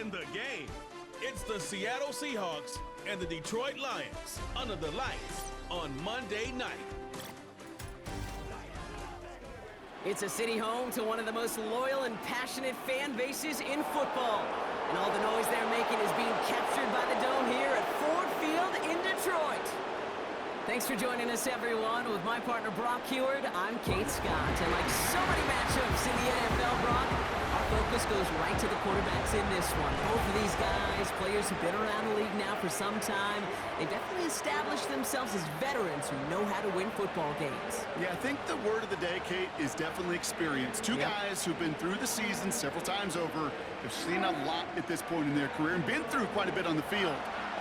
in the game. It's the Seattle Seahawks and the Detroit Lions under the lights on Monday night. It's a city home to one of the most loyal and passionate fan bases in football. And all the noise they're making is being captured by the Dome here at Ford Field in Detroit. Thanks for joining us, everyone. With my partner, Brock Heward, I'm Kate Scott. And like so many matchups in the NFL, Brock, our focus goes right to the quarterbacks in this one. Both of these guys, players who've been around the league now for some time, they've definitely established themselves as veterans who know how to win football games. Yeah, I think the word of the day, Kate, is definitely experience. Two guys who've been through the season several times over, have seen a lot at this point in their career, and been through quite a bit on the field.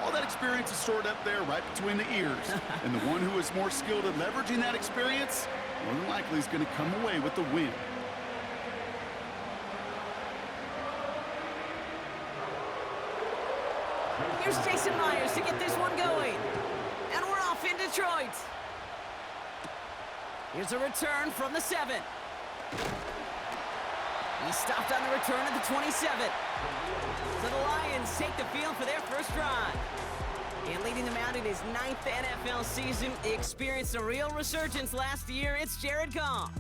All that experience is stored up there right between the ears. And the one who is more skilled at leveraging that experience, more than likely is going to come away with the win. Here's Jason Myers to get this one going. And we're off in Detroit. Here's a return from the 7. He stopped on the return at the 27. So the Lions take the field for their first drive. And leading them out in his 9th NFL season, he experienced a real resurgence last year. It's Jared Goff.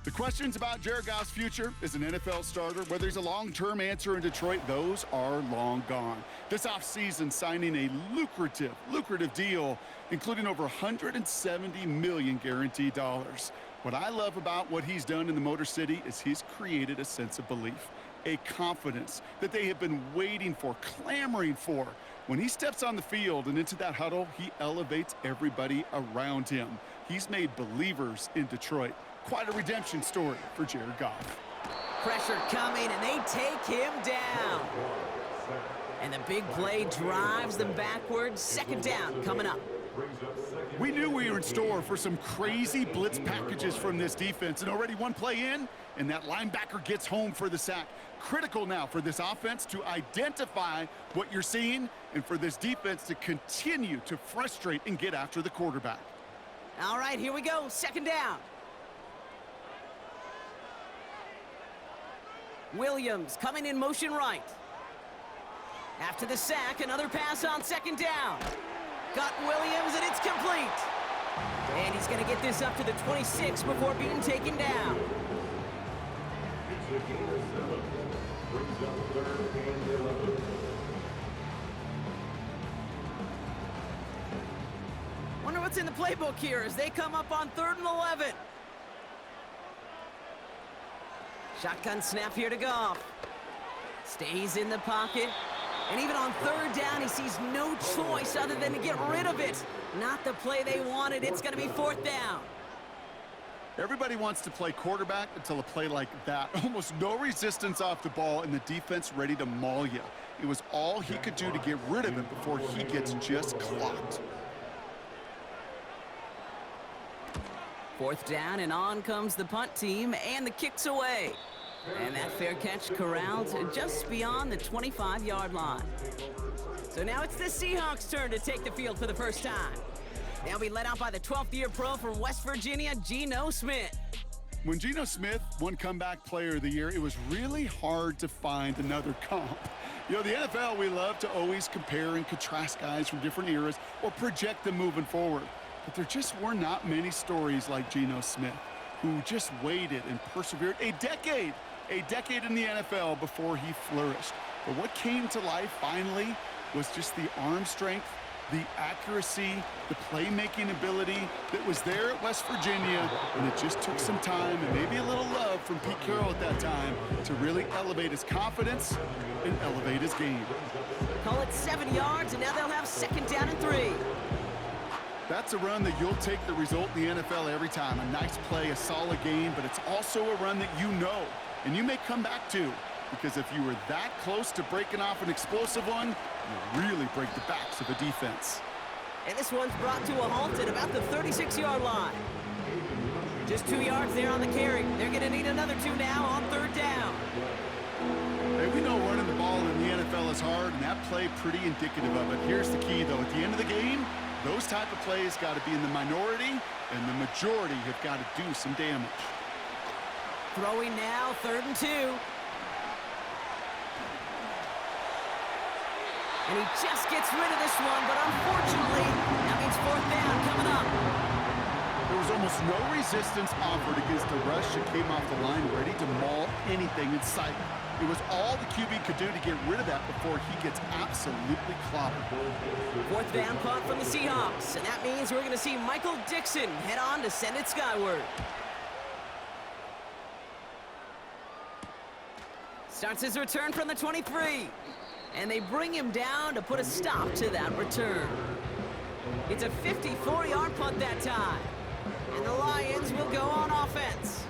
The questions about Jared Goff's future as an NFL starter, whether he's a long-term answer in Detroit, those are long gone. This offseason, signing a lucrative deal, including over $170 million guaranteed dollars. What I love about what he's done in the Motor City is he's created a sense of belief, a confidence that they have been waiting for, clamoring for. When he steps on the field and into that huddle, he elevates everybody around him. He's made believers in Detroit. Quite a redemption story for Jared Goff. Pressure coming, and they take him down. And the big play drives them backwards. Second down coming up. We knew we were in store for some crazy blitz packages from this defense, and already one play in, and that linebacker gets home for the sack. Critical now for this offense to identify what you're seeing, and for this defense to continue to frustrate and get after the quarterback. All right, here we go. Second down. Williams coming in motion right. After the sack, another pass on second down. Got Williams, and it's complete. And he's going to get this up to the 26 before being taken down. Wonder what's in the playbook here as they come up on 3rd and 11. Shotgun snap here to Goff. Stays in the pocket. And even on 3rd down, he sees no choice other than to get rid of it. Not the play they wanted. It's going to be 4th down. Everybody wants to play quarterback until a play like that. Almost no resistance off the ball, and the defense ready to maul you. It was all he could do to get rid of it before he gets just clocked. 4th down, and on comes the punt team, and the kick's away. And that fair catch corralled just beyond the 25-yard line. So now it's the Seahawks' turn to take the field for the first time. They'll be led out by the 12th-year pro from West Virginia, Geno Smith. When Geno Smith won Comeback Player of the Year, it was really hard to find another comp. You know, the NFL, we love to always compare and contrast guys from different eras or project them moving forward. But there just were not many stories like Geno Smith, who just waited and persevered a decade in the NFL before he flourished. But what came to life finally was just the arm strength, the accuracy, the playmaking ability that was there at West Virginia, and it just took some time and maybe a little love from Pete Carroll at that time to really elevate his confidence and elevate his game. Call it 7 yards, and now they'll have 2nd down and 3. That's a run that you'll take the result in the NFL every time. A nice play, a solid game, but it's also a run that you know and you may come back to, because if you were that close to breaking off an explosive one, you really break the backs of a defense. And this one's brought to a halt at about the 36-yard line. Just 2 yards there on the carry. They're going to need another 2 now on 3rd down. Hey, we know running the ball in the NFL is hard, and that play pretty indicative of it. Here's the key, though. At the end of the game, those type of plays got to be in the minority, and the majority have got to do some damage. Throwing now, 3rd and 2. And he just gets rid of this one, but unfortunately, that means fourth down coming up. There was almost no resistance offered against the rush that came off the line ready to maul anything in sight. It was all the QB could do to get rid of that before he gets absolutely clobbered. Fourth down punt from the Seahawks, and that means we're going to see Michael Dixon head on to send it skyward. Starts his return from the 23, and they bring him down to put a stop to that return. It's a 54-yard punt that time, and the Lions will go on offense.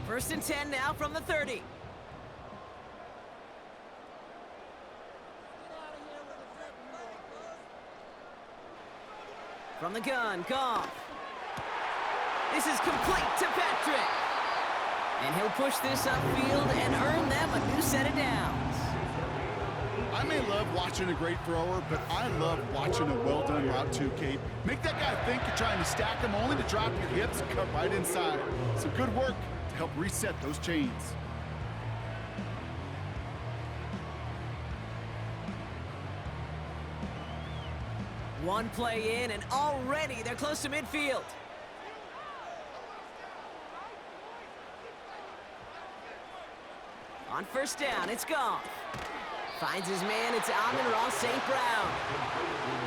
First and 10 now from the 30. From the gun, Goff. This is complete to Patrick. And he'll push this upfield and earn them a new set of downs. I may love watching a great thrower, but I love watching a well-done route too, Kate. Make that guy think you're trying to stack him only to drop your hips and cut right inside. Some good work to help reset those chains. One play in, and already they're close to midfield. On first down, it's Goff. Finds his man, it's Amon-Ra St. Brown.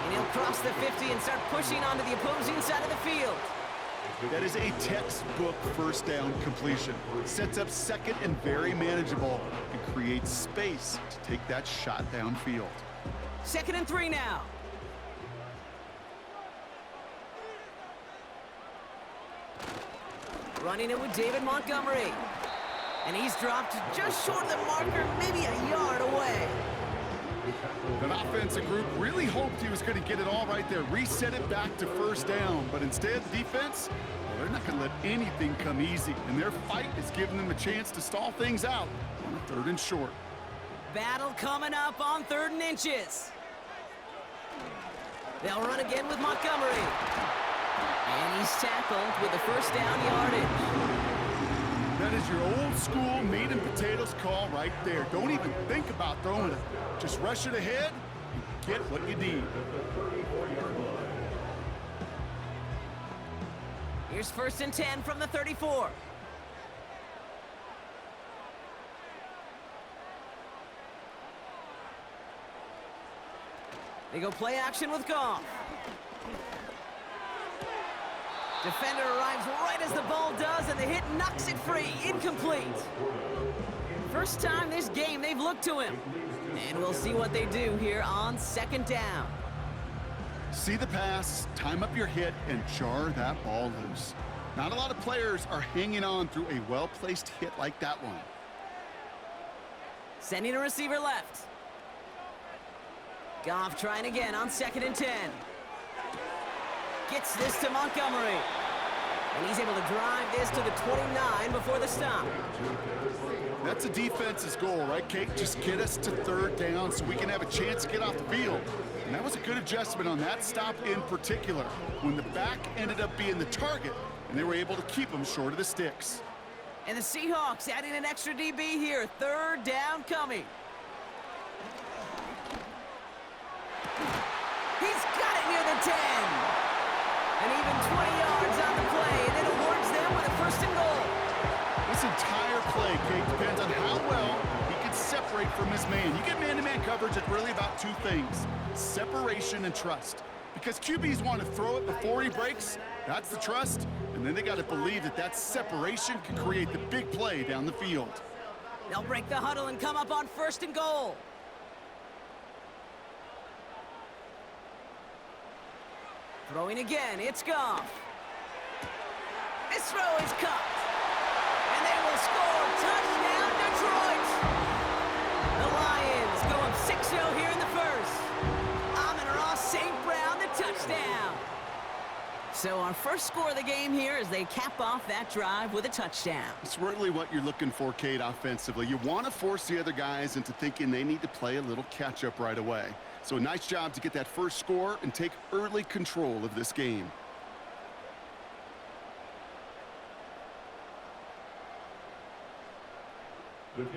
And he'll cross the 50 and start pushing onto the opposing side of the field. That is a textbook first down completion. Sets up second and very manageable and creates space to take that shot downfield. 2nd and 3 now. Running it with David Montgomery. And he's dropped just short of the marker, maybe a yard away. That offensive group really hoped he was going to get it all right there, reset it back to first down. But instead, the defense, well, they're not going to let anything come easy. And their fight is giving them a chance to stall things out on a 3rd and short. Battle coming up on 3rd and inches. They'll run again with Montgomery. And he's tackled with the first down yardage. That is your old school meat and potatoes call right there. Don't even think about throwing it. Just rush it ahead and get what you need. Here's 1st and 10 from the 34. They go play action with Goff. Defender arrives right as the ball does, and the hit knocks it free. Incomplete. First time this game they've looked to him. And we'll see what they do here on 2nd down. See the pass, time up your hit, and jar that ball loose. Not a lot of players are hanging on through a well-placed hit like that one. Sending a receiver left. Goff trying again on 2nd and 10. Gets this to Montgomery. And he's able to drive this to the 29 before the stop. That's a defense's goal, right, Kate? Just get us to 3rd down so we can have a chance to get off the field. And that was a good adjustment on that stop in particular, when the back ended up being the target, and they were able to keep him short of the sticks. And the Seahawks adding an extra DB here. 3rd down coming. He's got it near the 10. And even 20 yards on the play, and it awards them with a 1st and goal. This entire play, Kate, depends on how well he can separate from his man. You get man-to-man coverage, it's really about 2 things: separation and trust. Because QBs want to throw it before he breaks, that's the trust, and then they got to believe that that separation can create the big play down the field. They'll break the huddle and come up on 1st and goal. Throwing again, it's Goff. This throw is caught. And they will score. Touchdown, Detroit. The Lions go up 6-0 here in the 1st. Amon-Ra St. Brown, the touchdown. So our first score of the game here as they cap off that drive with a touchdown. It's really what you're looking for, Kate, offensively. You want to force the other guys into thinking they need to play a little catch-up right away. So a nice job to get that first score and take early control of this game.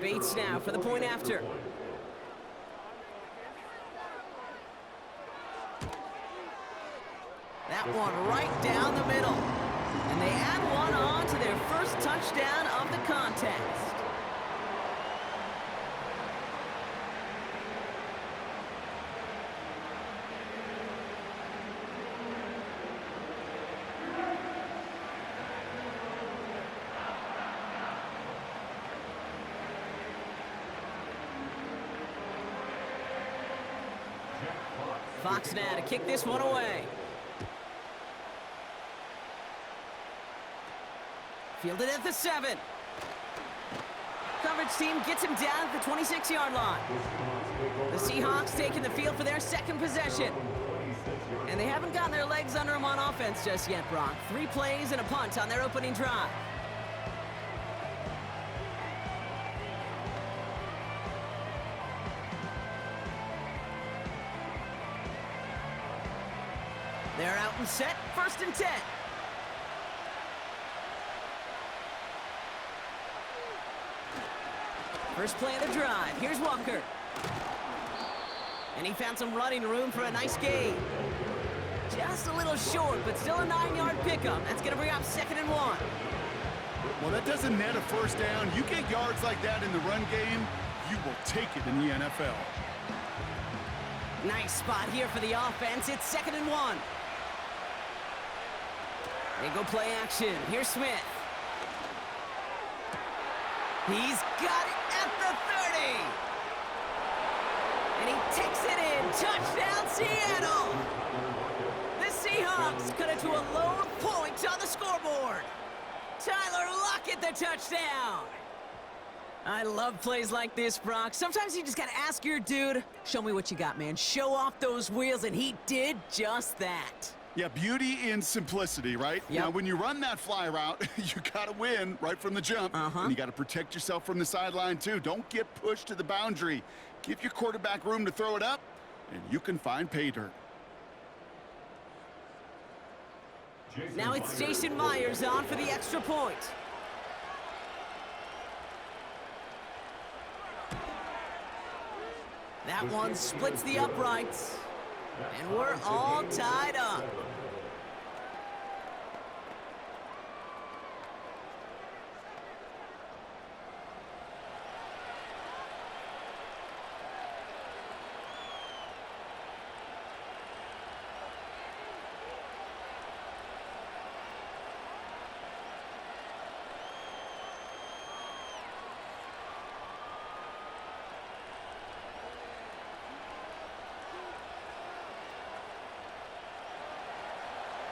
Bates now for the point after. That one right down the middle. And they add one on to their first touchdown of the contest. Fox now to kick this one away. Fielded at the 7. Coverage team gets him down at the 26-yard line. The Seahawks taking the field for their second possession. And they haven't gotten their legs under them on offense just yet, Brock. 3 plays and a punt on their opening drive. They're out and set, 1st and 10. First play of the drive. Here's Walker. And he found some running room for a nice gain. Just a little short, but still a 9-yard pickup. That's going to bring up 2nd and 1. Well, that doesn't net a first down. You get yards like that in the run game, you will take it in the NFL. Nice spot here for the offense. It's 2nd and 1. They go play action. Here's Smith. He's got it at the 30. And he takes it in. Touchdown, Seattle. The Seahawks cut it to a lower point on the scoreboard. Tyler Lockett, the touchdown. I love plays like this, Brock. Sometimes you just got to ask your dude, show me what you got, man. Show off those wheels, and he did just that. Yeah, beauty in simplicity, right? Yep. Now, when you run that fly route, you got to win right from the jump. And you got to protect yourself from the sideline, too. Don't get pushed to the boundary. Give your quarterback room to throw it up, and you can find pay dirt. Now it's Jason Myers on for the extra point. That one splits the uprights. And we're all tied up.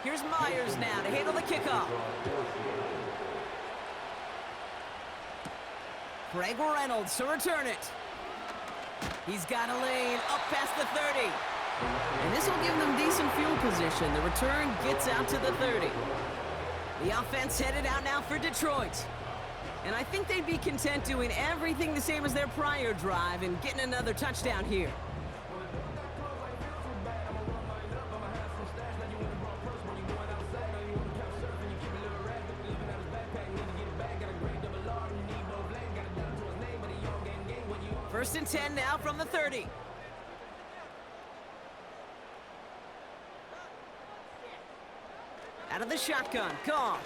Here's Myers now to handle the kickoff. Greg Reynolds to return it. He's got a lane up past the 30. And this will give them decent field position. The return gets out to the 30. The offense headed out now for Detroit. And I think they'd be content doing everything the same as their prior drive and getting another touchdown here. First and 10 now from the 30. Out of the shotgun, Goff.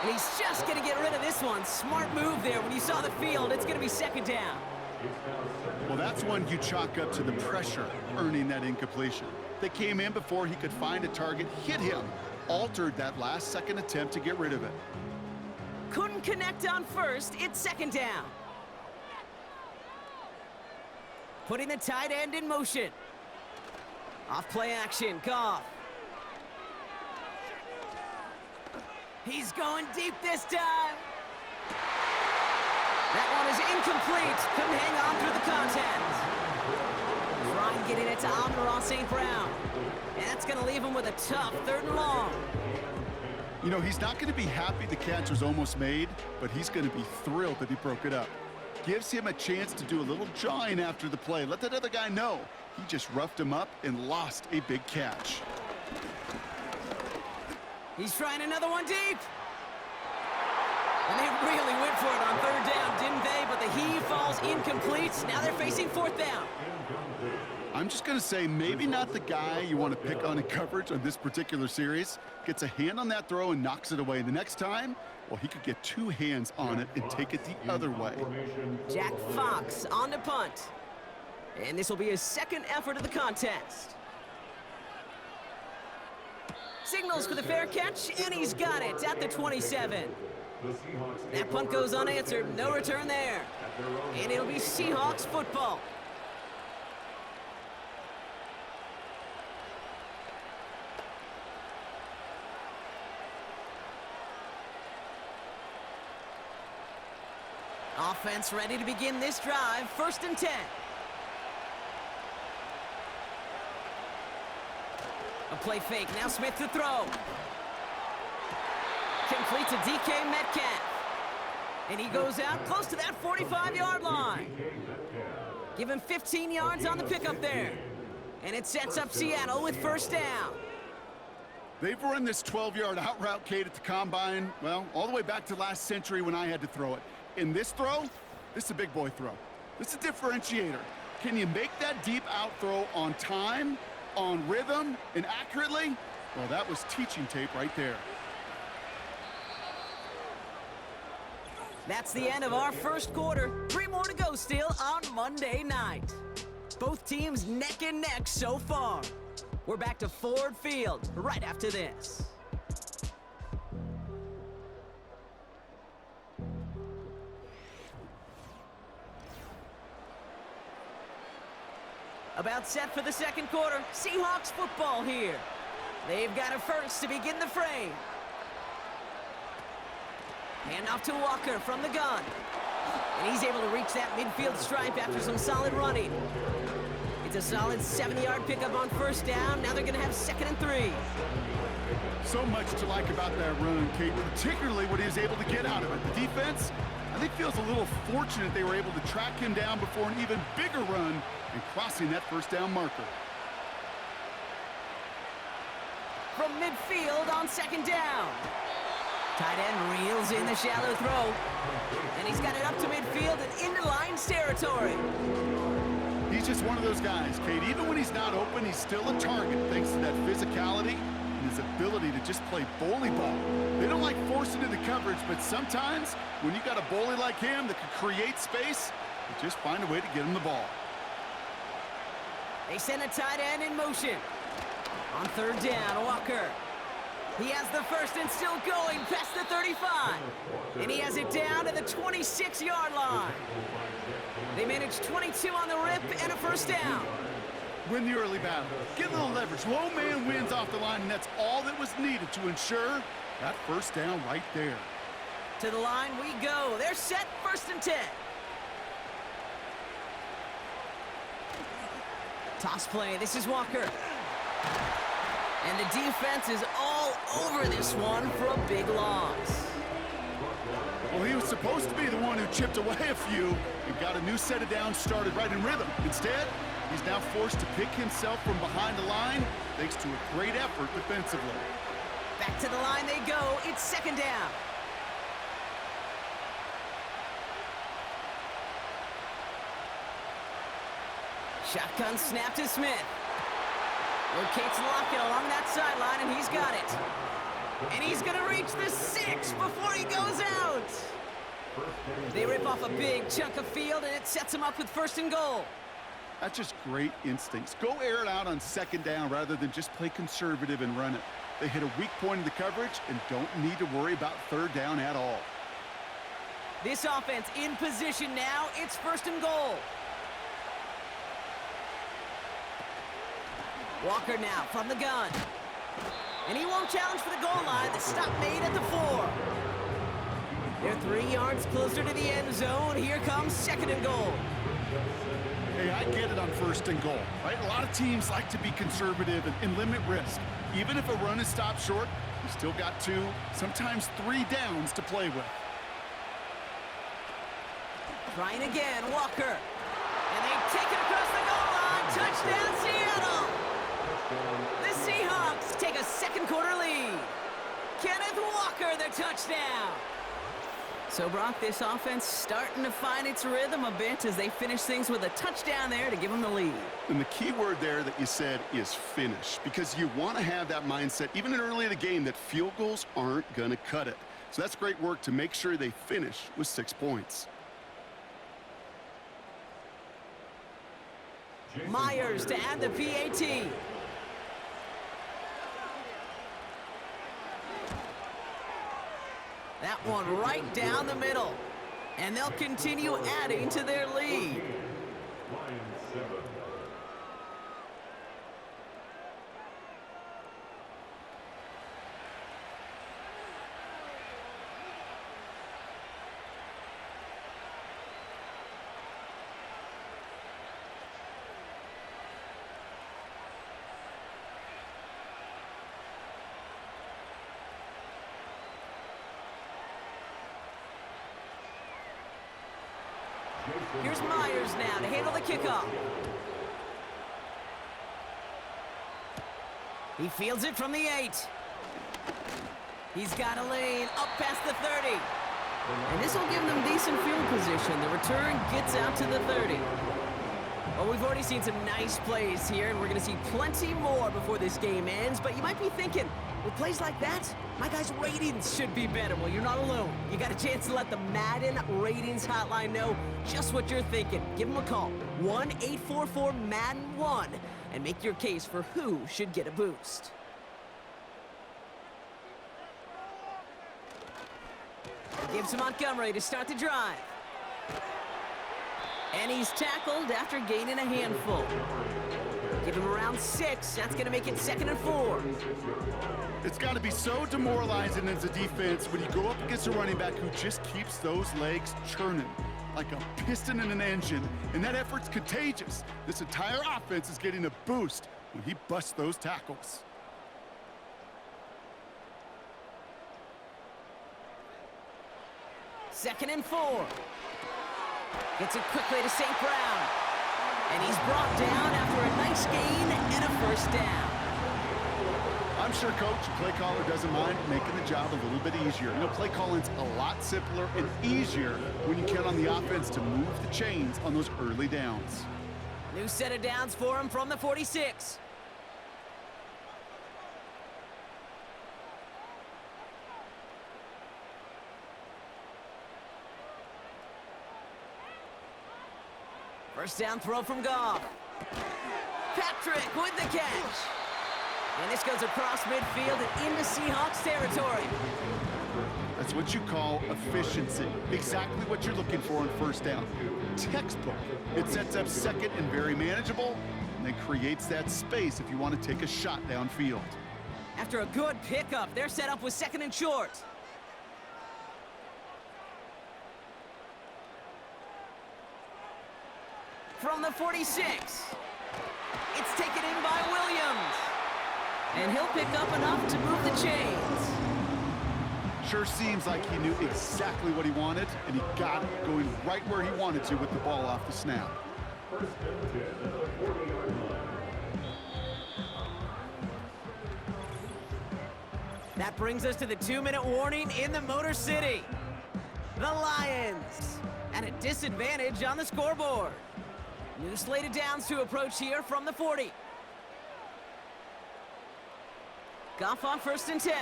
And he's just going to get rid of this one. Smart move there. When you saw the field, it's going to be 2nd down. Well, that's one you chalk up to the pressure, earning that incompletion. They came in before he could find a target, hit him, altered that last-second attempt to get rid of it. Couldn't connect on first. It's 2nd down. Putting the tight end in motion. Off play action, Goff. He's going deep this time. That one is incomplete. Couldn't hang on through the contact. Trying getting it to Amon-Ra St. Brown. And that's going to leave him with a tough 3rd and long. You know, he's not going to be happy the catch was almost made, but he's going to be thrilled that he broke it up. Gives him a chance to do a little jawing after the play. Let that other guy know he just roughed him up and lost a big catch. He's trying another one deep. And they really went for it on 3rd down, didn't they? But the heave falls incomplete. Now they're facing 4th down. I'm just going to say maybe not the guy you want to pick on in coverage on this particular series. Gets a hand on that throw and knocks it away. The next time, well, he could get 2 hands on it and take it the other way. Jack Fox on to punt. And this will be his 2nd effort of the contest. Signals for the fair catch, and he's got it at the 27. That punt goes unanswered. No return there. And it'll be Seahawks football. Offense ready to begin this drive. 1st and 10. A play fake. Now Smith to throw. Complete to DK Metcalf. And he goes out close to that 45-yard line. Give him 15 yards on the pickup there. And it sets up Seattle with 1st down. They've run this 12-yard out route, Kate, at the combine, well, all the way back to last century when I had to throw it. In this throw, this is a big boy throw. This is a differentiator. Can you make that deep out throw on time, on rhythm, and accurately? Well, that was teaching tape right there. That's the end of our 1st quarter. 3 more to go still on Monday night. Both teams neck and neck so far. We're back to Ford Field right after this. About set for the 2nd quarter. Seahawks football here. They've got a first to begin the frame. Hand off to Walker from the gun. And he's able to reach that midfield stripe after some solid running. It's a solid 70-yard pickup on 1st down. Now they're going to have 2nd and 3. So much to like about that run, Kate, particularly what he was able to get out of it. The defense, I think, feels a little fortunate they were able to track him down before an even bigger run and crossing that 1st down marker. From midfield on 2nd down. Tight end reels in the shallow throw. And he's got it up to midfield and into Lions territory. He's just one of those guys, Kate. Even when he's not open, he's still a target thanks to that physicality and his ability to just play bully ball. They don't like forcing into coverage, but sometimes when you got a bully like him that can create space, you just find a way to get him the ball. They send a tight end in motion. On 3rd down, Walker. He has the first and still going past the 35. And he has it down to the 26-yard line. They managed 22 on the rip and a 1st down. Win the early battle. Get a little leverage. Low man wins off the line, and that's all that was needed to ensure that 1st down right there. To the line we go. They're set 1st and 10. Toss play. This is Walker. And the defense is all over this one for a big loss. Well, he was supposed to be the one who chipped away a few and got a new set of downs started right in rhythm. Instead, he's now forced to pick himself from behind the line thanks to a great effort defensively. Back to the line they go. It's 2nd down. Shotgun snap to Smith. Locates Lockett along that sideline, and he's got it. And he's going to reach the 6 before he goes out. They rip off a big chunk of field, and it sets him up with 1st and goal. That's just great instincts. Go air it out on 2nd down rather than just play conservative and run it. They hit a weak point in the coverage and don't need to worry about 3rd down at all. This offense in position now. It's 1st and goal. Walker now from the gun. And he won't challenge for the goal line. The stop made at the 4. They're 3 yards closer to the end zone. Here comes 2nd and goal. Hey, I get it on 1st and goal, right? A lot of teams like to be conservative and limit risk. Even if a run is stopped short, you still got 2, sometimes 3 downs to play with. Trying again, Walker. And they take it across the goal line. Touchdown, Seattle. The Seahawks take a second quarter lead. Kenneth Walker, the touchdown. So, Brock, this offense starting to find its rhythm a bit as they finish things with a touchdown there to give them the lead. And the key word there that you said is finish, because you want to have that mindset, even in early in the game, that field goals aren't going to cut it. So that's great work to make sure they finish with 6 points. Myers to add the PAT. That one right down the middle. And they'll continue adding to their lead. Here's Myers now to handle the kickoff. He fields it from the 8. He's got a lane up past the 30. And this will give them decent field position. The return gets out to the 30. Well, we've already seen some nice plays here, and we're going to see plenty more before this game ends. But you might be thinking, with plays like that, my guys' ratings should be better. Well, you're not alone. You got a chance to let the Madden ratings hotline know just what you're thinking. Give them a call, 1-844-MADDEN-1, and make your case for who should get a boost. Gives to Montgomery to start the drive. And he's tackled after gaining a handful. Give him around 6. That's going to make it 2nd and 4. It's got to be so demoralizing as a defense when you go up against a running back who just keeps those legs churning like a piston in an engine, and that effort's contagious. This entire offense is getting a boost when he busts those tackles. Second and 4. Gets it quickly to St. Brown. And he's brought down after a nice gain and a first down. I'm sure Coach, play caller, doesn't mind making the job a little bit easier. You know, play calling's a lot simpler and easier when you count on the offense to move the chains on those early downs. New set of downs for him from the 46. First down throw from Goff. Patrick with the catch. And this goes across midfield and into Seahawks territory. That's what you call efficiency. Exactly what you're looking for on first down. Textbook. It sets up second and very manageable, and then creates that space if you want to take a shot downfield. After a good pickup, they're set up with 2nd and short. From the 46. It's taken in by Williams. And he'll pick up enough to move the chains. Sure seems like he knew exactly what he wanted, and he got it going right where he wanted to with the ball off the snap. That brings us to the 2-minute warning in the Motor City. The Lions at a disadvantage on the scoreboard. New slate of downs to approach here from the 40. Goff on 1st and 10.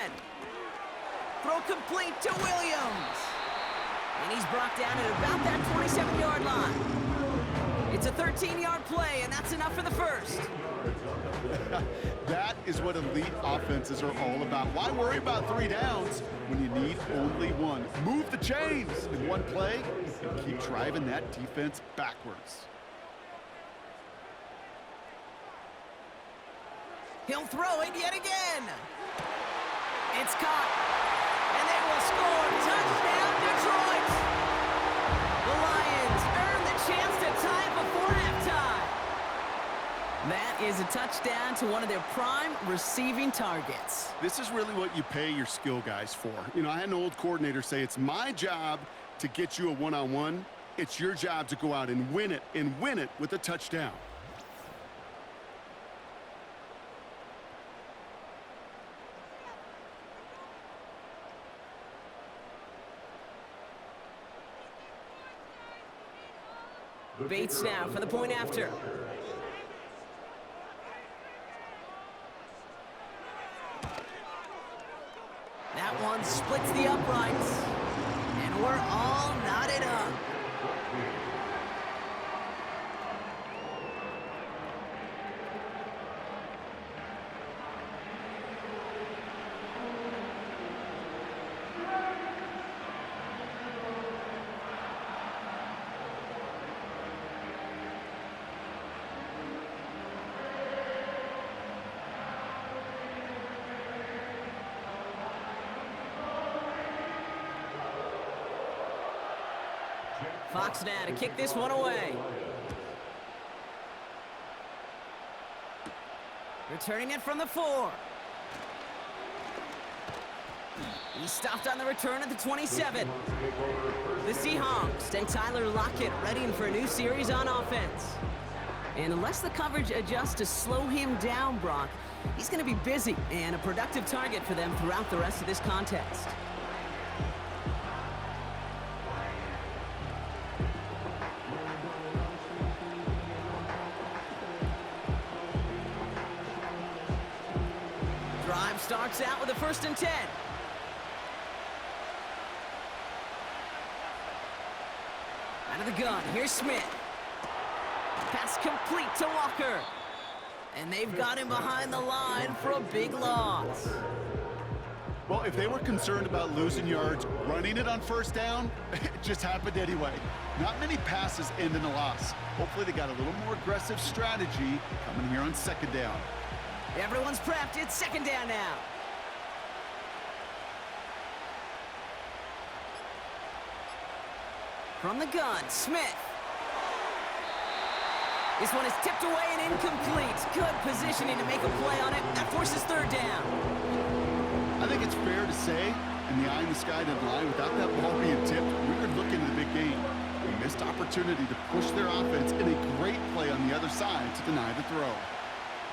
Throw complete to Williams. And he's brought down at about that 27-yard line. It's a 13-yard play, and that's enough for the first. That is what elite offenses are all about. Why worry about 3 downs when you need only 1? Move the chains in one play and keep driving that defense backwards. He'll throw it yet again. It's caught. And they will score. Touchdown, Detroit. The Lions earn the chance to tie is a touchdown to one of their prime receiving targets. This is really what you pay your skill guys for. You know, I had an old coordinator say it's my job to get you a one-on-one. It's your job to go out and win it with a touchdown. Bates now for the point after. That one splits the uprights. And we're all knotted up. Fox now to kick this one away. Returning it from the 4. He's stopped on the return at the 27. The Seahawks and Tyler Lockett ready for a new series on offense. And unless the coverage adjusts to slow him down, Brock, he's going to be busy and a productive target for them throughout the rest of this contest. Drive starts out with a 1st and 10. Out of the gun, here's Smith. Pass complete to Walker. And they've got him behind the line for a big loss. Well, if they were concerned about losing yards, running it on 1st down, it just happened anyway. Not many passes end in a loss. Hopefully they got a little more aggressive strategy coming here on 2nd down. Everyone's prepped. It's 2nd down now. From the gun, Smith. This one is tipped away and incomplete. Good positioning to make a play on it. That forces 3rd down. I think it's fair to say, in the eye in the sky deadline, without that ball being tipped, we were looking at a big game. A missed opportunity to push their offense in a great play on the other side to deny the throw.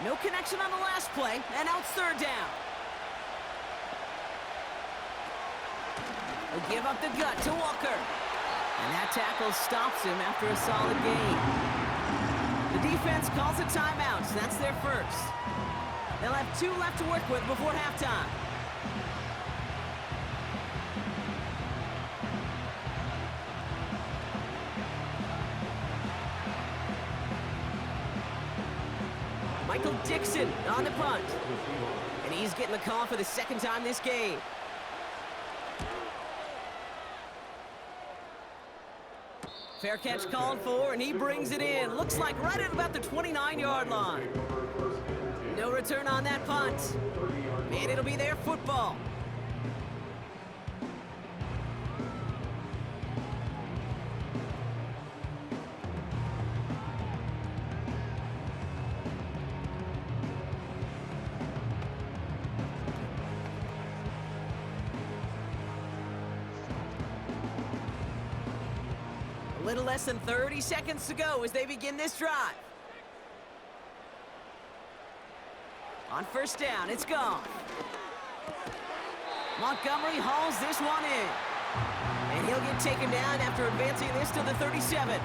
No connection on the last play, and now it's 3rd down. They'll give up the gut to Walker. And that tackle stops him after a solid gain. The defense calls a timeout, so that's their 1st. They'll have 2 left to work with before halftime. Michael Dixon on the punt. And he's getting the call for the 2nd time this game. Fair catch called for, and he brings it in. Looks like right at about the 29-yard line. No return on that punt. And it'll be their football. A little less than 30 seconds to go as they begin this drive. On 1st down, it's gone. Montgomery hauls this one in. And he'll get taken down after advancing this to the 37.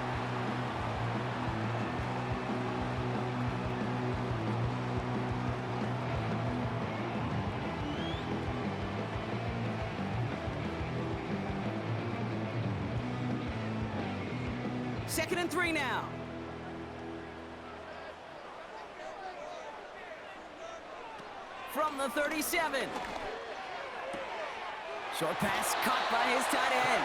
Second and 3 now. From the 37. Short pass caught by his tight end.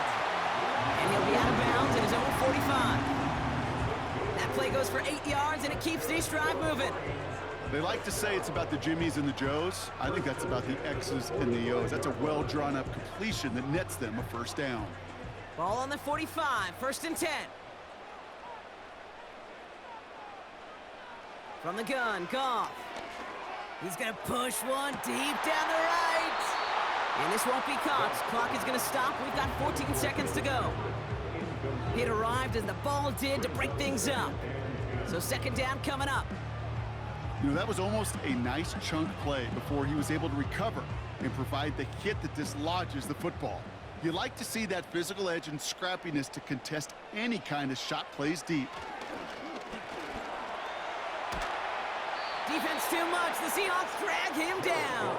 And he'll be out of bounds at his own 45. That play goes for 8 yards, and it keeps this drive moving. They like to say it's about the Jimmies and the Joes. I think that's about the X's and the O's. That's a well-drawn-up completion that nets them a 1st down. Ball on the 45, 1st and 10. From the gun, Goff. He's going to push one deep down the right. And this won't be caught. Clock is going to stop. We've got 14 seconds to go. It arrived as the ball did to break things up. So second down coming up. You know, that was almost a nice chunk play before he was able to recover and provide the hit that dislodges the football. You like to see that physical edge and scrappiness to contest any kind of shot plays deep. Defense too much. The Seahawks drag him down.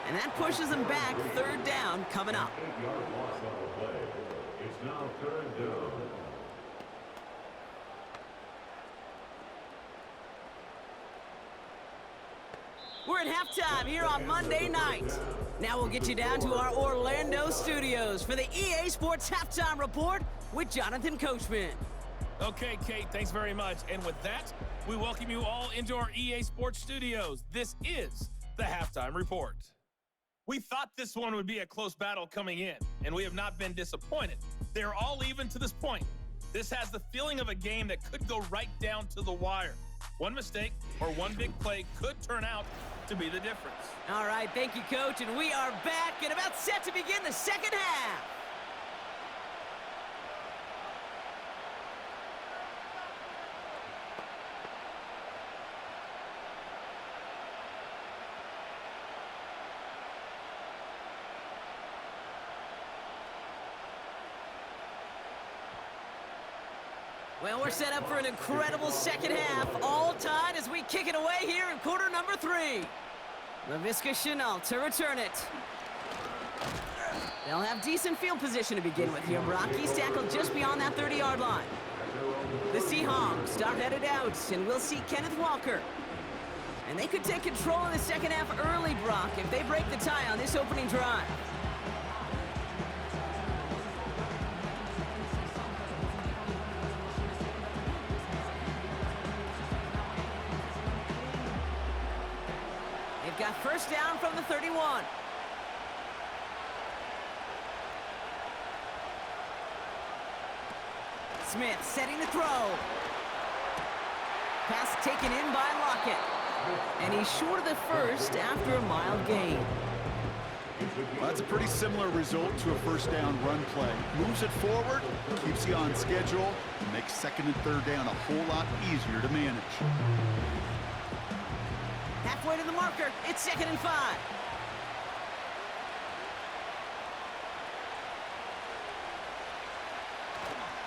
And that pushes them back. Third down coming up. It's now third down. We're at halftime here on Monday night. Now we'll get you down to our Orlando studios for the EA Sports Halftime Report with Jonathan Coachman. Okay, Kate, thanks very much. And with that, we welcome you all into our EA Sports studios. This is the Halftime Report. We thought this one would be a close battle coming in, and we have not been disappointed. They're all even to this point. This has the feeling of a game that could go right down to the wire. One mistake or one big play could turn out to be the difference. All right, thank you, Coach, and we are back and about set to begin the second half. Well, we're set up for an incredible second half, all tied as we kick it away here in quarter number 3. LaVisca Chenault to return it. They'll have decent field position to begin with here, Brock. He's tackled just beyond that 30-yard line. The Seahawks are headed out, and we'll see Kenneth Walker. And they could take control of the second half early, Brock, if they break the tie on this opening drive. Got first down from the 31. Smith setting the throw. Pass taken in by Lockett. And he's short of the first after a mild gain. Well, that's a pretty similar result to a first down run play. Moves it forward, keeps you on schedule, and makes second and third down a whole lot easier to manage. Halfway to the marker, it's 2nd and 5.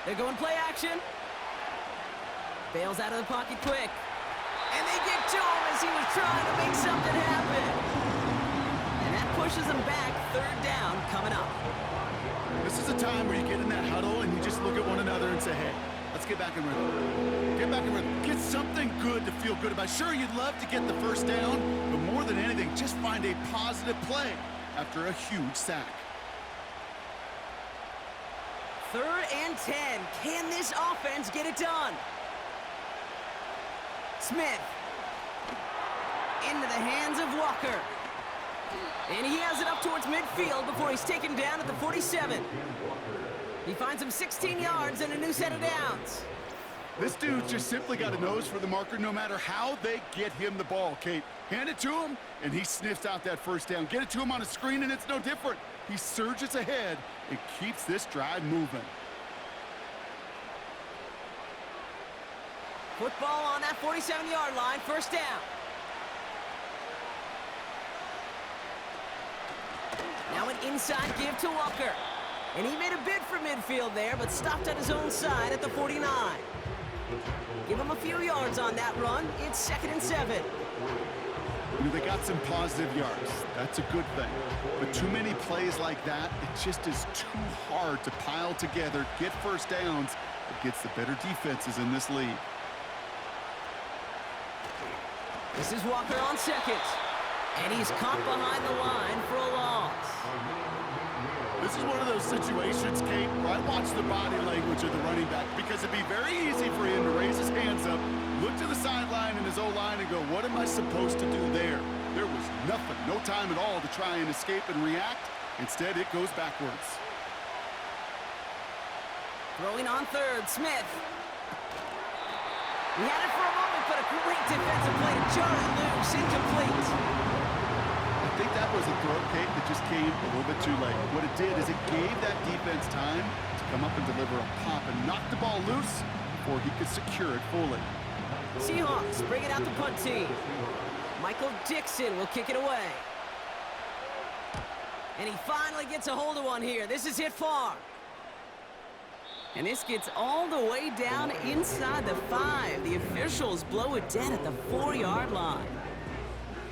They're going play action. Bails out of the pocket quick. And they get to him as he was trying to make something happen. And that pushes them back. Third down coming up. This is a time where you get in that huddle and you just look at one another and say, hey, let's get back in rhythm. Get back in rhythm. Get something good to feel good about. Sure, you'd love to get the first down, but more than anything, just find a positive play after a huge sack. 3rd and 10. Can this offense get it done? Smith. Into the hands of Walker. And he has it up towards midfield before he's taken down at the 47. He finds him 16 yards and a new set of downs. This dude's just simply got a nose for the marker no matter how they get him the ball, Kate. Hand it to him, and he sniffs out that first down. Get it to him on a screen, and it's no different. He surges ahead and keeps this drive moving. Football on that 47-yard line, first down. Now an inside give to Walker. And he made a bid for midfield there, but stopped at his own side at the 49. Give him a few yards on that run. It's 2nd and 7. You know, they got some positive yards. That's a good thing. But too many plays like that, it just is too hard to pile together, get first downs against the better defenses in this league. This is Walker on second. And he's caught behind the line for a loss. This is one of those situations, Kate, where I watch the body language of the running back because it'd be very easy for him to raise his hands up, look to the sideline and his O-line and go, what am I supposed to do there? There was nothing, no time at all to try and escape and react. Instead, it goes backwards. Throwing on third, Smith. He had it for a moment, but a great defensive play to jar it loose. Incomplete. I think that was a throw, Kate, that just came a little bit too late. What it did is it gave that defense time to come up and deliver a pop and knock the ball loose before he could secure it fully. Seahawks bring it out the punt team. Michael Dixon will kick it away. And he finally gets a hold of one here. This is hit far. And this gets all the way down inside the 5. The officials blow it dead at the 4-yard line.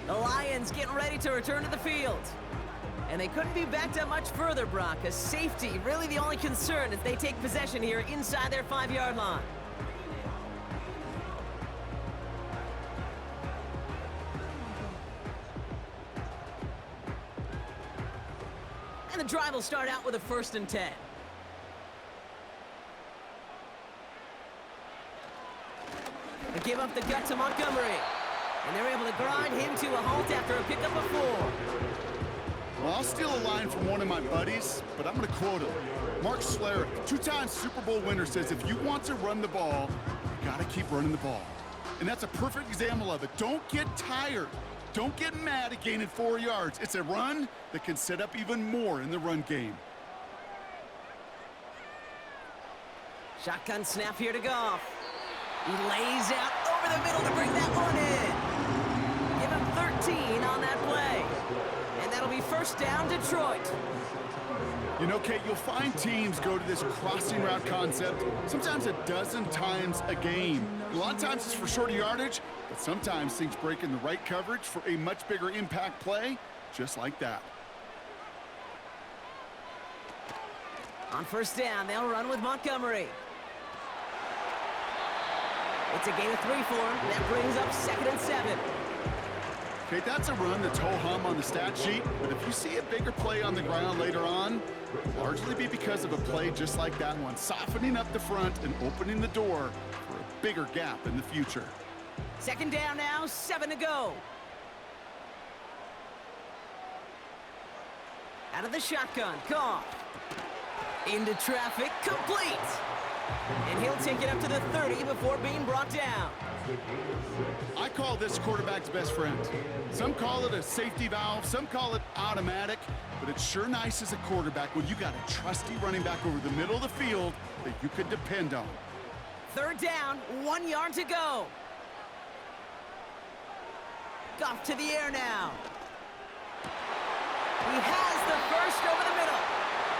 The Lions getting ready to return to the field. And they couldn't be backed up much further, Brock. A safety, really the only concern as they take possession here inside their 5-yard line. And the drive will start out with a 1st and 10. They give up the gut to Montgomery. And they're able to grind him to a halt after a pickup of 4. Well, I'll steal a line from one of my buddies, but I'm going to quote him. Mark Schlereth, 2-time Super Bowl winner, says if you want to run the ball, you got to keep running the ball. And that's a perfect example of it. Don't get tired. Don't get mad at gaining 4 yards. It's a run that can set up even more in the run game. Shotgun snap here to Goff. He lays out over the middle to bring that one in. Give him 13 on that play. And that'll be 1st down, Detroit. You know, Kate, you'll find teams go to this crossing route concept sometimes a dozen times a game. A lot of times it's for shorter yardage, but sometimes things break in the right coverage for a much bigger impact play, just like that. On 1st down, they'll run with Montgomery. It's a gain of 3 for him. That brings up 2nd and 7. Okay, that's a run that's ho-hum on the stat sheet, but if you see a bigger play on the ground later on, it'll largely be because of a play just like that one, softening up the front and opening the door for a bigger gap in the future. 2nd down now, 7 to go. Out of the shotgun, Goff. Into traffic, complete. And he'll take it up to the 30 before being brought down. I call this quarterback's best friend. Some call it a safety valve, some call it automatic, but it's sure nice as a quarterback when you got a trusty running back over the middle of the field that you can depend on. 3rd down, 1 yard to go. Goff to the air now. He has the 1st over the middle.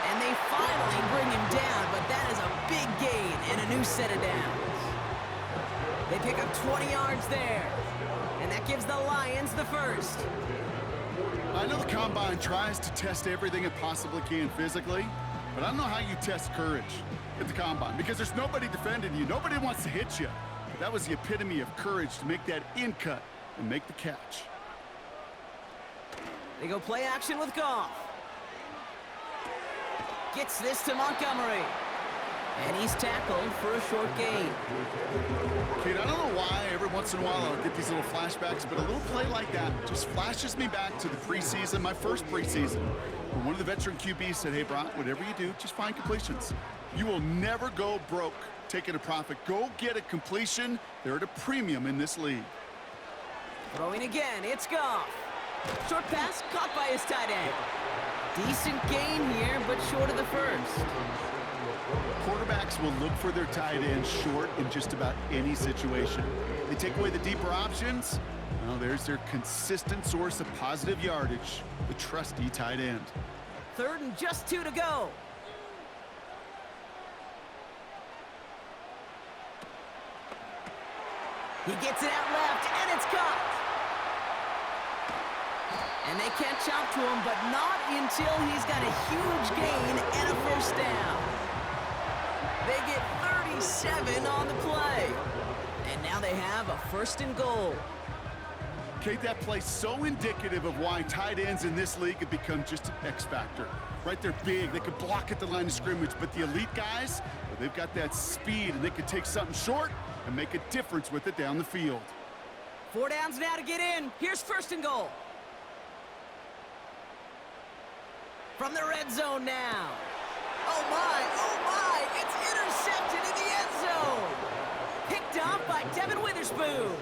And they finally bring him down, but that is a big gain and a new set of downs. They pick up 20 yards there, and that gives the Lions the 1st. I know the Combine tries to test everything it possibly can physically, but I don't know how you test courage at the Combine because there's nobody defending you. Nobody wants to hit you. But that was the epitome of courage to make that in cut and make the catch. They go play action with Goff. Gets this to Montgomery. And he's tackled for a short gain. Kate, I don't know why every once in a while I'll get these little flashbacks, but a little play like that just flashes me back to the preseason, my first preseason, where one of the veteran QBs said, hey, Brock, whatever you do, just find completions. You will never go broke taking a profit. Go get a completion. They're at a premium in this league. Throwing again, it's Goff. Short pass caught by his tight end. Decent gain here, but short of the 1st. Quarterbacks will look for their tight end short in just about any situation. They take away the deeper options. Well, there's their consistent source of positive yardage, the trusty tight end. 3rd and just 2 to go. He gets it out left, and it's caught. And they can't chop to him, but not until he's got a huge gain and a 1st down. They get 37 on the play. And now they have a 1st and goal. Kate, that play's so indicative of why tight ends in this league have become just an X factor. Right, they're big, they can block at the line of scrimmage, but the elite guys, well, they've got that speed and they can take something short and make a difference with it down the field. 4 downs now to get in. Here's 1st and goal. From the red zone now. Oh my, it's intercepted in the end zone. Picked off by Devin boom.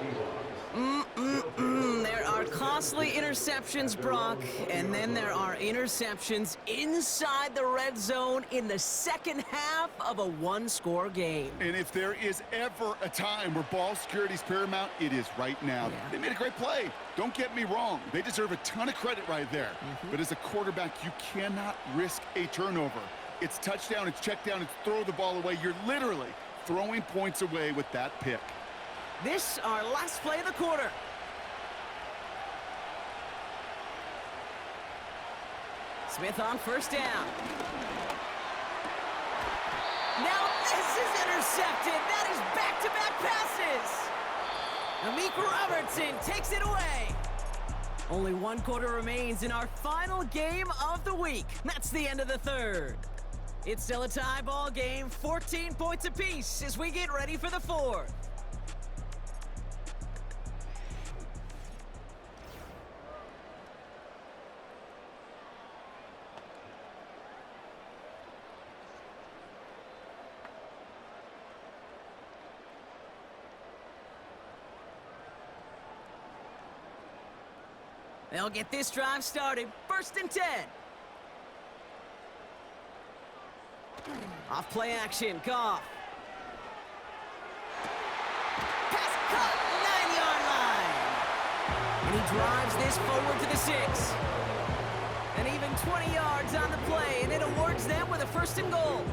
There are costly interceptions, Brock, and then there are interceptions inside the red zone in the second half of a one-score game. And if there is ever a time where ball security is paramount, it is right now. Yeah. They made a great play. Don't get me wrong. They deserve a ton of credit right there. But as a quarterback, you cannot risk a turnover. It's touchdown, it's check down, it's throw the ball away. You're literally throwing points away with that pick. This our last play of the quarter. Smith on first down. Now this is intercepted. That is back-to-back passes. Amik Robertson takes it away. Only one quarter remains in our final game of the week. That's the end of the third. It's still a tie ball game, 14 points apiece as we get ready for the fourth. They'll get this drive started. First and 10. Off play action, Goff. Pass cut, 9-yard line. And he drives this forward to the 6. And even 20 yards on the play, and it awards them with a first and goal.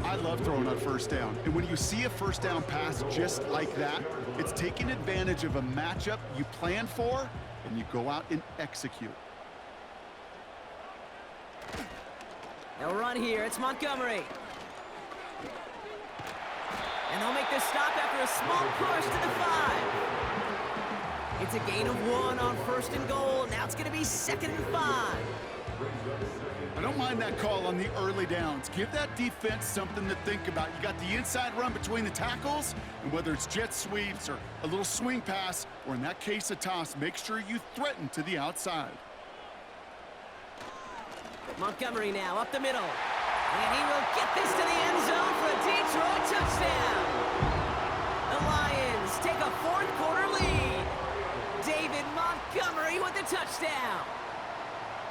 I love throwing on first down. And when you see a first down pass just like that, it's taking advantage of a matchup you plan for, and you go out and execute. They'll run here. It's Montgomery. And they'll make this stop after a small push to the 5. It's a gain of 1 on first and goal. Now it's going to be second and 5. I don't mind that call on the early downs. Give that defense something to think about. You got the inside run between the tackles, and whether it's jet sweeps or a little swing pass, or in that case a toss, make sure you threaten to the outside. Montgomery now up the middle. And he will get this to the end zone for a Detroit touchdown. The Lions take a fourth quarter lead. David Montgomery with the touchdown.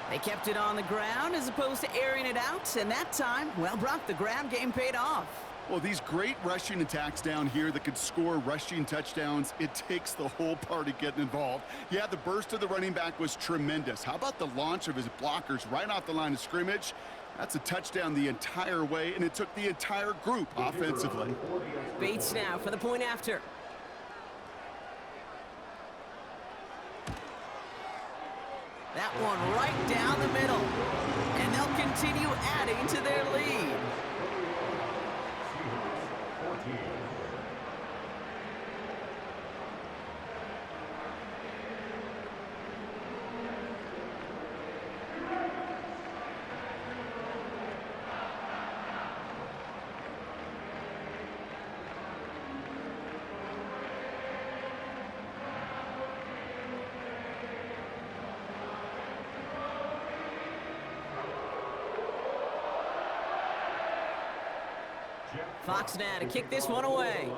They kept it on the ground as opposed to airing it out, and that time, well, Brock, the ground game paid off. Well, these great rushing attacks down here that could score rushing touchdowns, it takes the whole party getting involved. Yeah, the burst of the running back was tremendous. How about the launch of his blockers right off the line of scrimmage? That's a touchdown the entire way, and it took the entire group offensively. Bates now for the point after. That one right down the middle. And they'll continue adding to their lead. Fox now to kick this one away.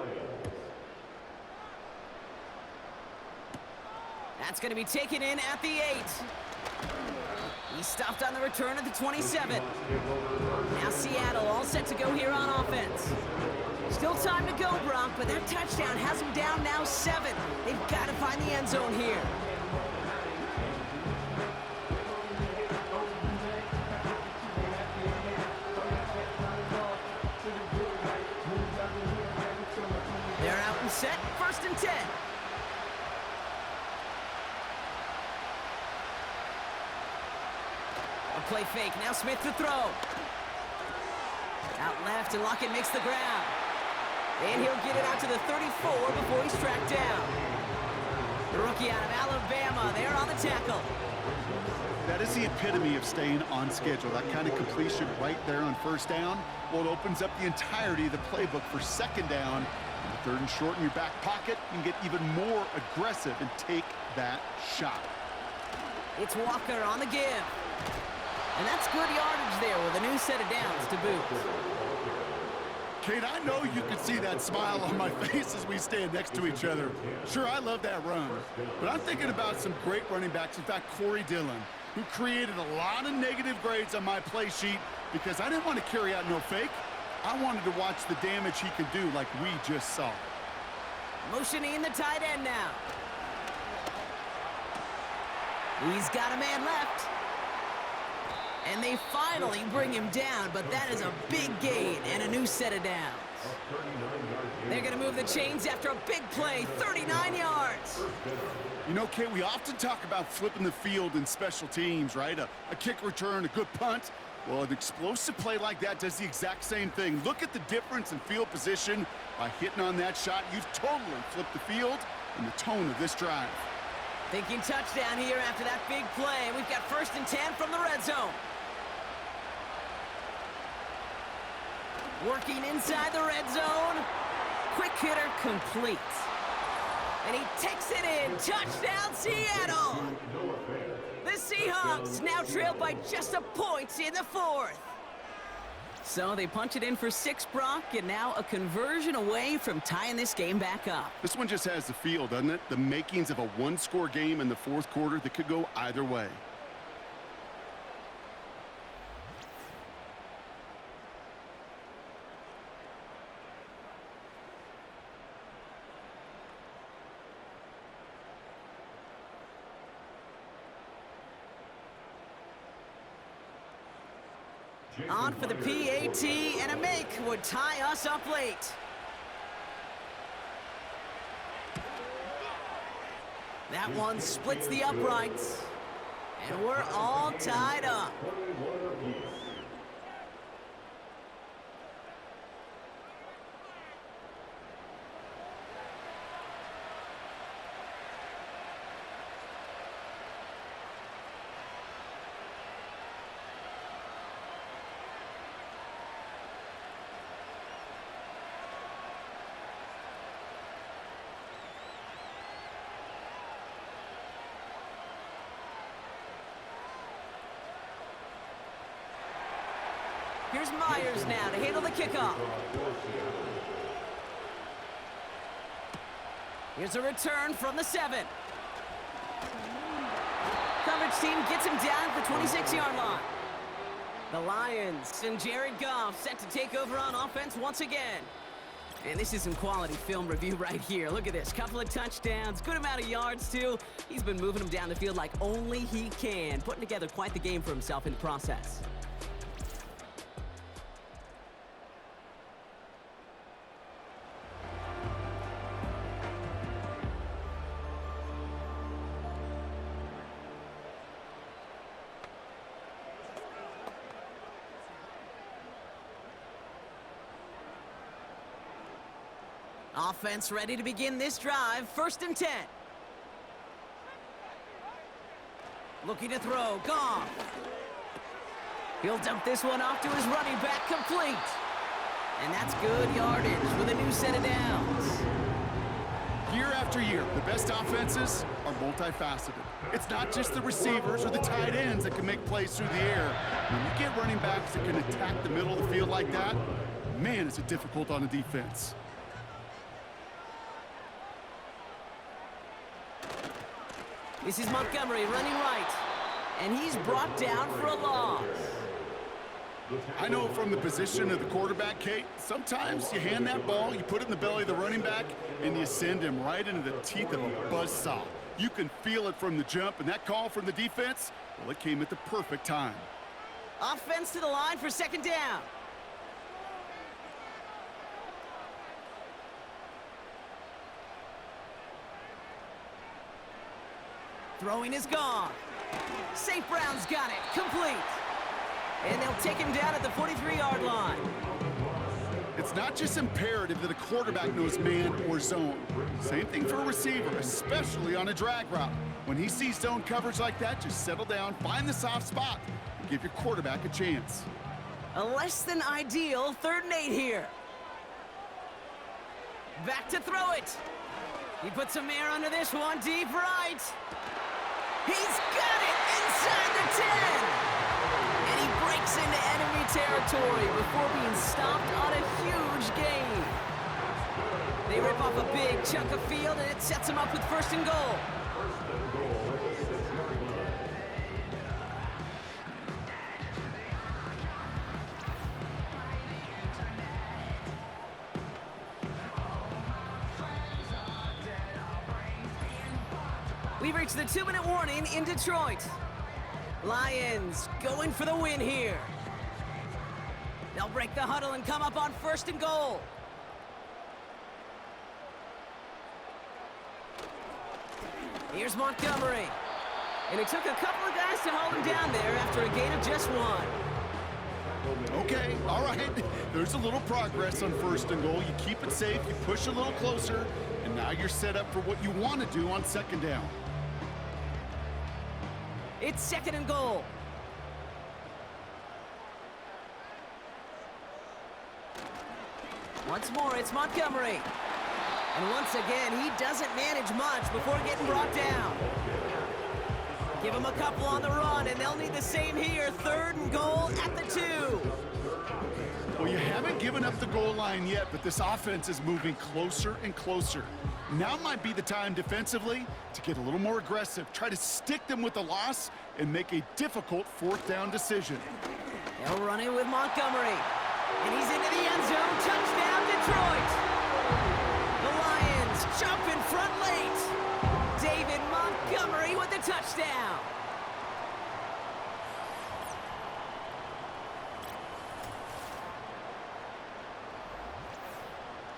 That's going to be taken in at the 8. He stopped on the return at the 27. Now Seattle all set to go here on offense. Still time to go, Brock, but that touchdown has them down now 7. They've got to find the end zone here. They're out and set, first and 10. A play fake, now Smith to throw. Out left, and Lockett makes the grab. And he'll get it out to the 34 before he's tracked down. The rookie out of Alabama, there on the tackle. That is the epitome of staying on schedule. That kind of completion right there on first down. Well, it opens up the entirety of the playbook for second down. And third and short in your back pocket, you can get even more aggressive and take that shot. It's Walker on the give. And that's good yardage there with a new set of downs to boot. Kate, I know you can see that smile on my face as we stand next to each other. Sure, I love that run, but I'm thinking about some great running backs. In fact, Corey Dillon, who created a lot of negative grades on my play sheet because I didn't want to carry out no fake. I wanted to watch the damage he could do like we just saw. Motioning the tight end now. He's got a man left. And they finally bring him down, but that is a big gain and a new set of downs. They're going to move the chains after a big play, 39 yards. You know, Kate, we often talk about flipping the field in special teams, right? A kick return, a good punt. Well, an explosive play like that does the exact same thing. Look at the difference in field position. By hitting on that shot, you've totally flipped the field and the tone of this drive. Thinking touchdown here after that big play. We've got 1st and 10 from the red zone. Working inside the red zone. Quick hitter complete. And he takes it in. Touchdown, Seattle! The Seahawks now trail by just a point in the 4th. So they punch it in for 6, Brock, and now a conversion away from tying this game back up. This one just has the feel, doesn't it? The makings of a one-score game in the 4th quarter that could go either way. On for the PAT, and a make would tie us up late. That one splits the uprights, and we're all tied up. Here's Myers now to handle the kickoff. Here's a return from the 7. Coverage team gets him down at the 26-yard line. The Lions and Jared Goff set to take over on offense once again. And this is some quality film review right here. Look at this. Couple of touchdowns, good amount of yards, too. He's been moving them down the field like only he can, putting together quite the game for himself in the process. Offense ready to begin this drive. 1st and 10. Looking to throw. Goff. He'll dump this one off to his running back. Complete. And that's good yardage with a new set of downs. Year after year, the best offenses are multifaceted. It's not just the receivers or the tight ends that can make plays through the air. When you get running backs that can attack the middle of the field like that, man, is it difficult on a defense. This is Montgomery running right, and he's brought down for a loss. I know from the position of the quarterback, Kate, sometimes you hand that ball, you put it in the belly of the running back, and you send him right into the teeth of a buzzsaw. You can feel it from the jump, and that call from the defense, well, it came at the perfect time. Offense to the line for 2nd down. Throwing is gone. St. Brown's got it. Complete. And they'll take him down at the 43-yard line. It's not just imperative that a quarterback knows man or zone. Same thing for a receiver, especially on a drag route. When he sees zone coverage like that, just settle down, find the soft spot, and give your quarterback a chance. A less than ideal 3rd and 8 here. Back to throw it. He puts some air under this one, deep right. He's got it inside the 10. And he breaks breaks into enemy territory before being stopped on a huge gain. They rip off a big chunk of field, and it sets them up with 1st and goal. We've reached the 2-minute warning in Detroit. Lions going for the win here. They'll break the huddle and come up on 1st and goal. Here's Montgomery. And it took a couple of guys to hold him down there after a gain of just 1. Okay, all right. There's a little progress on 1st and goal. You keep it safe, you push a little closer, and now you're set up for what you want to do on 2nd down. It's 2nd and goal. Once more, it's Montgomery. And once again, he doesn't manage much before getting brought down. Give him a couple on the run, and they'll need the same here. 3rd and goal at the 2. Well, you haven't given up the goal line yet, but this offense is moving closer and closer. Now might be the time defensively to get a little more aggressive, try to stick them with the loss, and make a difficult 4th down decision. They'll run in with Montgomery. And he's into the end zone. Touchdown, Detroit. The Lions jump in front late. David Montgomery with the touchdown.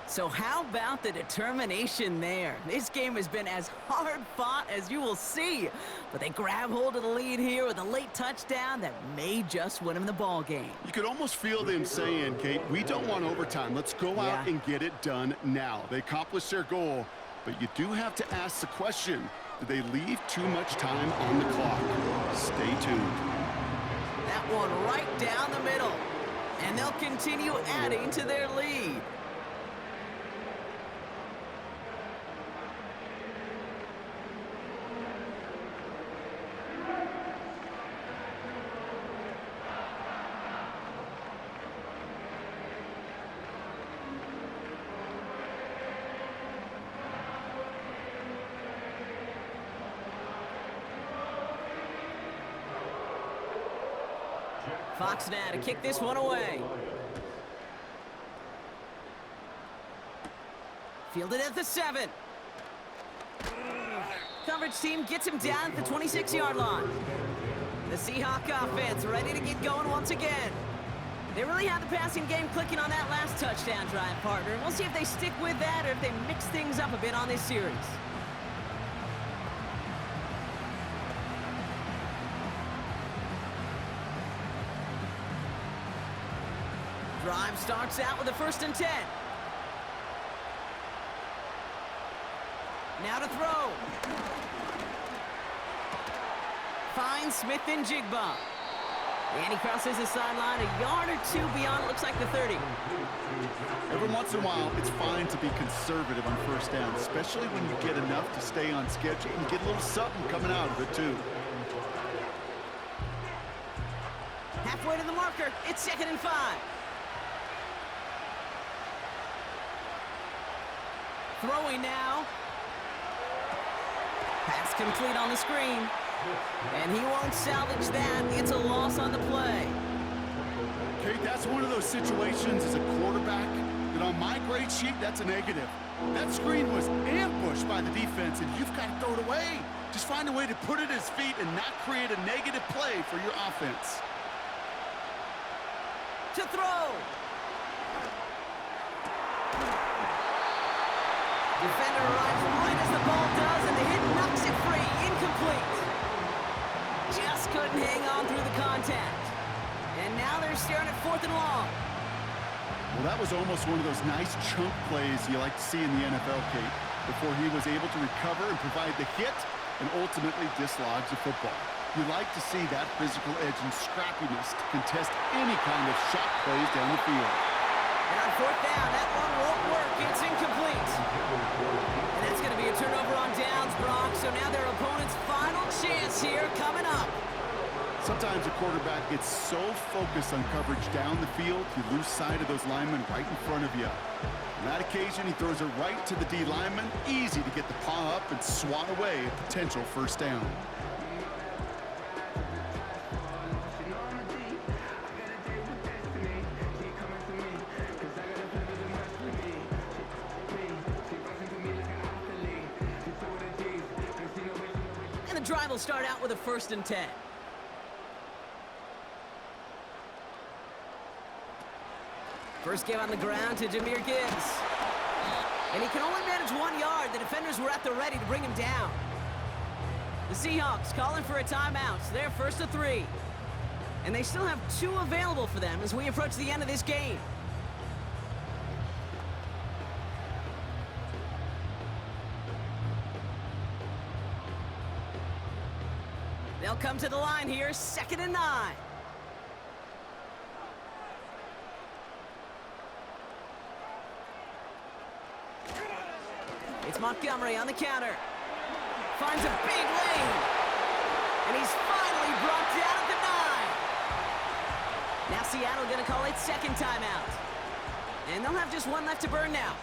So how about the determination there? This game has been as hard fought as you will see. But they grab hold of the lead here with a late touchdown that may just win them the ball game. You could almost feel them saying, Kate, we don't want overtime. Let's go out and get it done now. They accomplished their goal, but you do have to ask the question, did they leave too much time on the clock? Stay tuned. That one right down the middle. And they'll continue adding to their lead. Fox now to kick this one away. Fielded at the 7. Coverage team gets him down at the 26-yard line. The Seahawks offense ready to get going once again. They really have the passing game clicking on that last touchdown drive, partner. We'll see if they stick with that or if they mix things up a bit on this series. Drive starts out with a 1st and 10. Now to throw. Finds Smith and Jigba. And he crosses the sideline a yard or 2 beyond, it looks like the 30. Every once in a while, it's fine to be conservative on 1st down, especially when you get enough to stay on schedule and get a little something coming out of it, too. Halfway to the marker, it's 2nd and 5. Throwing now. Pass complete on the screen. And he won't salvage that. It's a loss on the play. Kate, that's one of those situations as a quarterback that on my grade sheet, that's a negative. That screen was ambushed by the defense, and you've got to throw it away. Just find a way to put it at his feet and not create a negative play for your offense. To throw. Defender arrives right as the ball does, and the hit knocks it free. Incomplete. Just couldn't hang on through the contact. And now they're staring at 4th and long. Well, that was almost one of those nice chunk plays you like to see in the NFL, Kate, before he was able to recover and provide the hit and ultimately dislodge the football. You like to see that physical edge and scrappiness to contest any kind of shot plays down the field. And on 4th down, that one won't work. It's incomplete. And that's going to be a turnover on downs, Brock. So now their opponent's final chance here coming up. Sometimes a quarterback gets so focused on coverage down the field, you lose sight of those linemen right in front of you. On that occasion, he throws it right to the D lineman. Easy to get the paw up and swat away a potential first down. And the drive will start out with a 1st and 10. First give on the ground to Jahmyr Gibbs. And he can only manage 1 yard. The defenders were at the ready to bring him down. The Seahawks calling for a timeout. So they're 1st and 3. And they still have 2 available for them as we approach the end of this game. They'll come to the line here, 2nd and 9. It's Montgomery on the counter. Finds a big lane. And he's finally brought down at the 9. Now Seattle going to call its 2nd timeout. And they'll have just 1 left to burn now.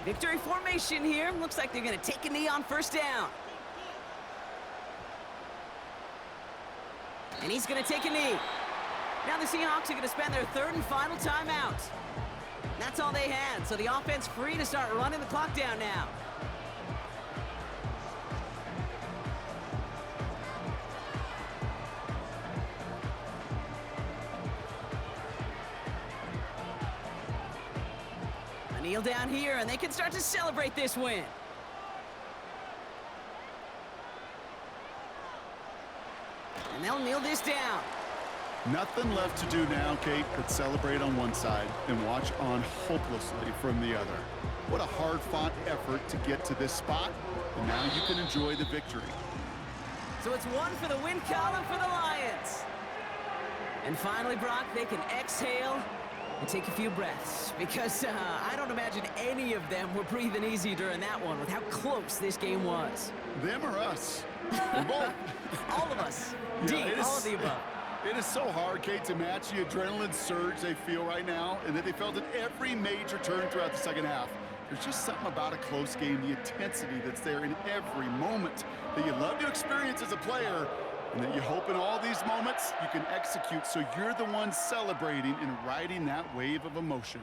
Victory formation here. Looks like they're going to take a knee on 1st down. And he's going to take a knee. Now the Seahawks are going to spend their 3rd and final timeout. That's all they had, so the offense free to start running the clock down now. A kneel down here, and they can start to celebrate this win. And they'll kneel this down. Nothing left to do now, Kate, but celebrate on one side and watch on hopelessly from the other. What a hard-fought effort to get to this spot, and now you can enjoy the victory. So it's 1 for the win column for the Lions. And finally, Brock, they can exhale and take a few breaths, because I don't imagine any of them were breathing easy during that one with how close this game was. Them or us? Both. All of us. Yeah, all of the above. It is so hard, Kate, to match the adrenaline surge they feel right now, and that they felt at every major turn throughout the second half. There's just something about a close game, the intensity that's there in every moment that you love to experience as a player, and that you hope in all these moments you can execute so you're the one celebrating and riding that wave of emotion.